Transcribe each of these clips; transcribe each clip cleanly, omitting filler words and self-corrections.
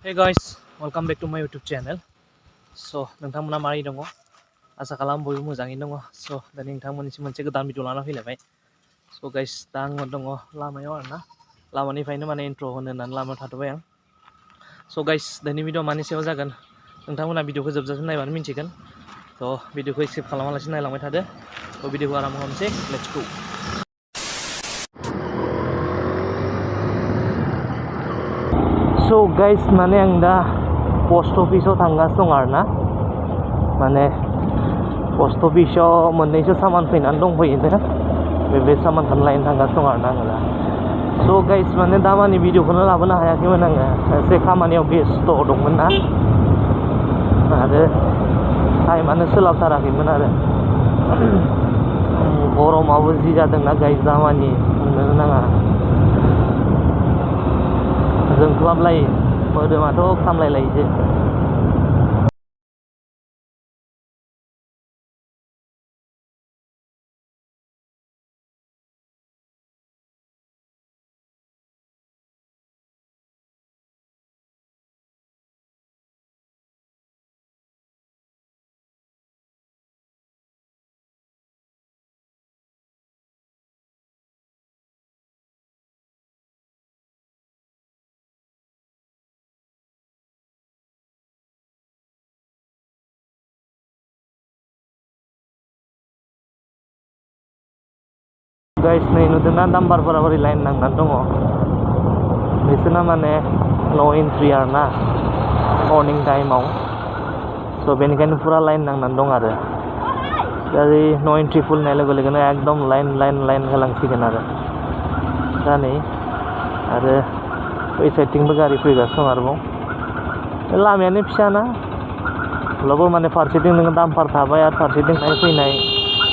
Hey guys, welcome back to my YouTube channel. So, नोंथांमोना मारै दङ? आसा खालाम बयबो मोजाङैनो दङ. So, दानि नोंथांमोननिसिम मोनसे गोदान भिडिअ लाना फैलायबाय. So guys, दा आङो दङ लामायाव आरोना. लामानिफ्रायनो माने इन्ट्र होनो होननानै लामायाव थाथ'बाय आं. So guys, दानि भिडिअ मानि सायाव जागोन? नोंथांमोना भिडिअखौ जोबजासिम नायबानो मिन्थिगोन. So, भिडिअखौ स्किप खालामालासिनो नायलांबाय थादो. So, भिडिअखौ आराम खालामनोसै. Let's go. So guys, माने आं दा पोस्ट अफिसाव थांगासिनो दं आरोना. माने पोस्ट अफिसाव मोननैसो सामान फैनानै दंफैयोनो. बे सामानखौनो लायनो थांगासिनो दं आरोना आङो दा. So guys, माने दामानि भिडिअखौनो लाबोनो हायाखैमोन आङो. एसे खामानियाव बेस्थ' दंमोन ना. आरो टाइमानो सोलाबथाराखैमोन आरो. गरमाबो जि जादोंना गाइस दामानि बुंनोनो नाङा. जोंख्लाबलायो मोदोमाथ' खामलायलायोसो. गाइस नै नुदोंना नाम्बारफोरा बोरै लाइन नांनानै दङ. बिसोरना माने नो एन्ट्रि आरोना मर्निं टाइमाव. स' बेनिखायनो फुरा लाइन नांनानै दं आरो. दा नो एन्ट्रि खुलिनाय लोगो लोगोनो एकदम लाइन होलांसिगोन आरो. दा नै आरो बै साइडथिंबो गारि फैगासिनो दं आरोबाव. लामायानो फिसाना अब्लाबो माने फारसेथिं नोङो दाम्पार थाबाय आरो फारसेथिं फैनाय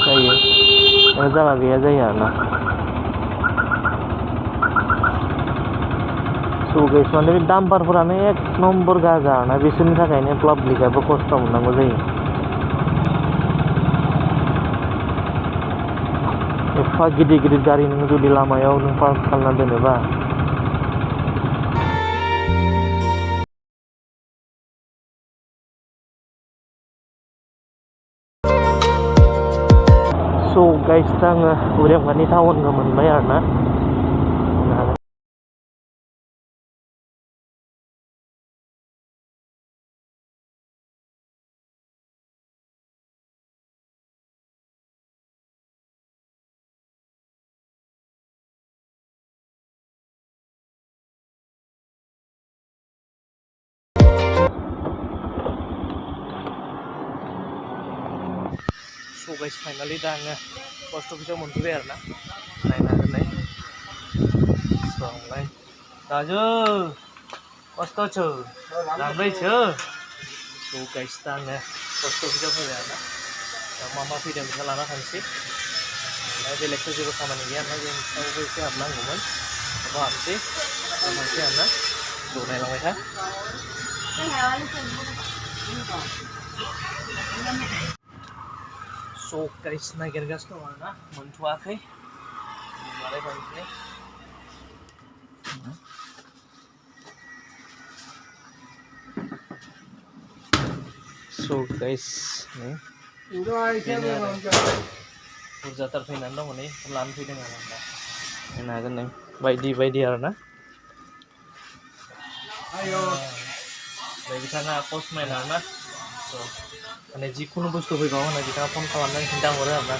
जायो. जायगा गैया जायो आरोना. स' गाइस माने बे दाम्पारफोरानो एक नम्बर गाजा आरोना. बिसोरनि थाखायनो पाब्लिकआबो खस्थ' मोननांगौ जायो. एफा गिदिर गारि नों जुदि लामायाव नों पार्क खालामना दोनोबा स' गाइस दा आङो उरेमगानि टाउनखौ मोनबाय आरोना. स' गाइस फाइनालि दा आङो पोस्ट अफिसाव मोनफैबाय आरोना. नायना दोननाय स' आमफ्राय राजु कस्तो छु राम्रै छु. स' गाइस दा आङो पोस्ट अफिसाव फैबाय आरोना. दा मा फैदों बेखौ लाना थांसै. ओमफ्राय बेलेगथ' जेबो खामानि गैया ना जों सायावबो एसे हाबनांगौमोन. बेखौ हाबसै थांसै आरोना. ज' नायलांबाय था. स' गाइस नागिरगासिनो दं आरोना. मोनथ'वाखै. मारै थांसै. स' गाइस नै बुरजाथार फैनानै दङ नै लानो फैदों आरो आं दा. नायनो हागोन नै बायदि आरोना. बिथाङा पस्टमेन आरोना. स' माने जिखुनु बुस्थु फैबाबो माने बिथाङा फन खालामनानै खिन्थाहरो आरोना.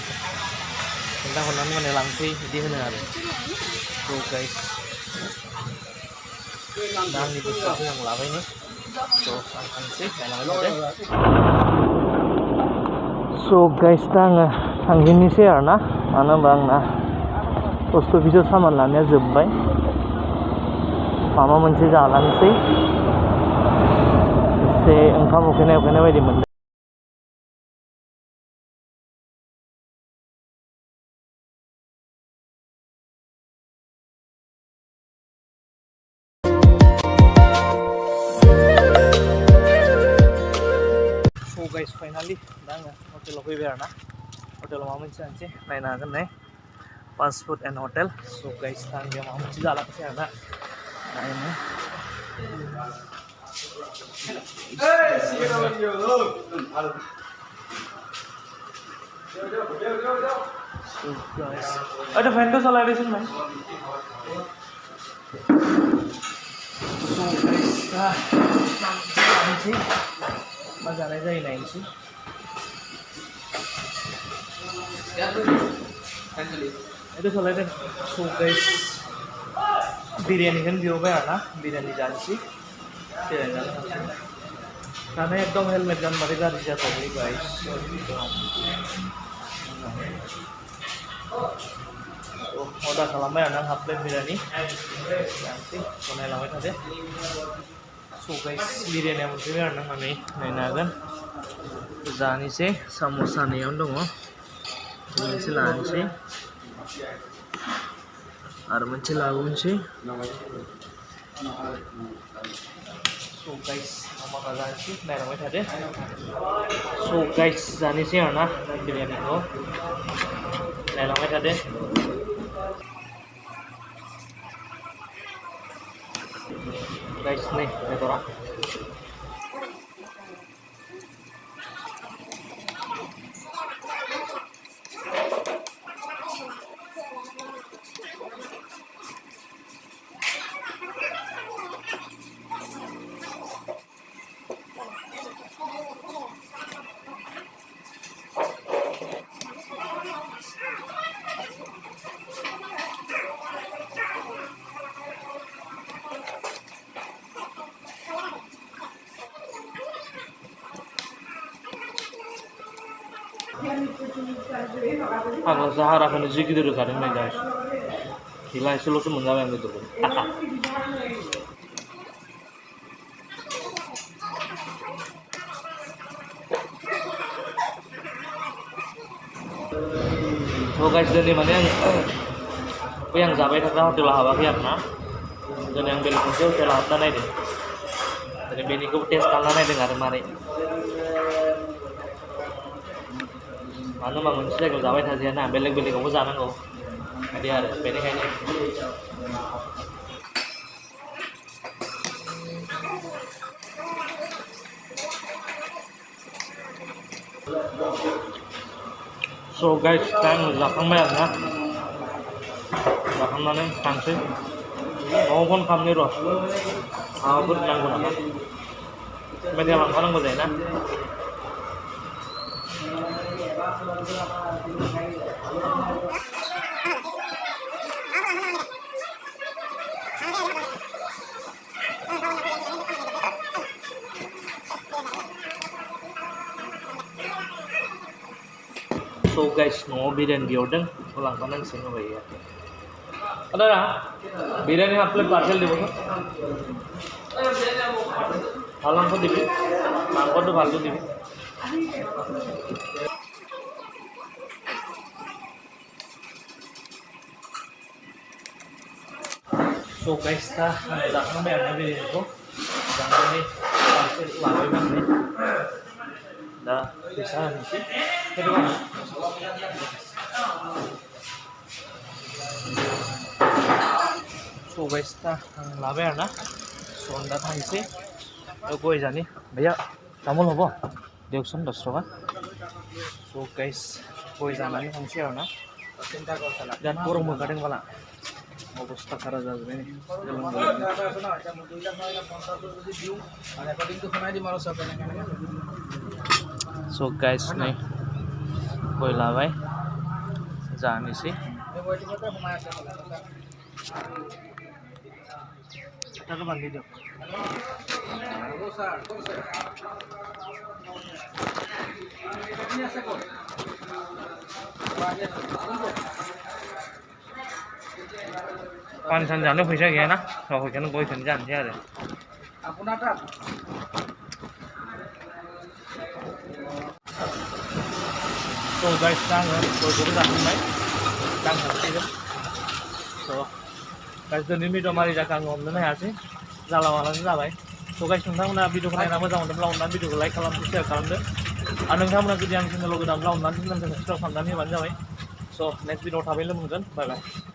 खिन्थाहरनानै माने लांफै बिदि होनो आरो. स' गाइस दा आंनि बुस्थुखौ आं लाबायनो. स' आं थांसै नायलांबाय थादो. स' गाइस दा आङो थांफिननोसै आरोना. मानो होनबा आंना पोस्ट अफिसाव सामान लानाया जोब्बाय. माबा मोनसे जालांसै. एसे ओंखाम उखैनाय बायदि मोनदों. स' गाइस फाइनालि दा आङो हटेलाव फैबाय आरोना. हटेलाव माबा मोनसे जानोसै. नायनो हागोन नै फास्ट फुड एन्ड हटेल. स' गाइस दा आं बेयाव माबा मोनसे जालांसै आरोना. नायनो So guys, ada fan tuh soal edition man. So guys, ini sih, masalah aja ini sih. Itu soal edition. So guys, biryani kan diubah na, biryani jansi. Karena एकदम helmet गान मारे गाड़ी जाता है guys. Udah selama ya nang hafle biryani. Nanti konai lamai tadi. So guys, biryani yang mesti ya nang kami nainagan. Zani se samosa nih yang dong. Ini silakan sih. Arman silakan sih. So guys, nama kalian sih, namanya tadi. So guys, Zani sih ya nah biryani ko. Namanya tadi. Guys nih, ini orang. Agak sahara kan sih gitu kan ini guys. Gila sih lo tuh mengawe yang gitu. So guys, dan mana yang sampai kata hotel Hawa kian na, dan yang beli muncul telah tanah ini. Dari bini ku tes kalah nih dengar mari. Ano mà mình sẽ gặp thời gian nào bên lưng cũng có ra năng không? Đi à bên đây này. So guys, đang gặp thằng mẹ nhá. Gặp thằng này thằng xí. Nó con cầm như rồi. Bớt năng của nó. Bên đây làm có năng của gì nè. So guys, no biryani order ulang kanan sini भैया. Ada ना? बिरयानी आप लोग parcel दे बोलो. हालांकि को दिबे. मांगो तो फालतू दिबे. So guys, ta jangan bayar biryani ko. Jangan ni parsel lawai bang ni. Dah bisa ni sih. Kedua. So guys, ta lawai na. So anda thang sih. Yo koi jani. Bhaiya, tamul hobo. Deokson 10 টাকা. So guys, koi janani thang sih na. Dan kurang kadang bala. অবস্থা খারাপ যাবে নি so guys নাই কইলা ভাই জানিছি টাকা বান্ধি দিও पानी जाने पैसा गया ना पैसा कोई जानते हैं तो गाइस कोई जाखांबाय जाखांसिगोन तो गाइस दिनै भिडिअ मारै जाखो आं हमनोनो हायासै जाला मालानो जाबाय तो गाइस नोंथांमोना भिडिअखौ नायना मोजां मोनदोंब्ला अननानै भिडिअखौ लाइक खालामदो शेयार खालामदो आरो नोंथांमोना जुदि आंनि चेनेलाव गोदानब्ला अननानै चेनेलखौ साबस्क्राइब खालामनानै होबानो जाबाय स नेक्स्ट भिडिअ थाबैनो मोनगोन बाय बाय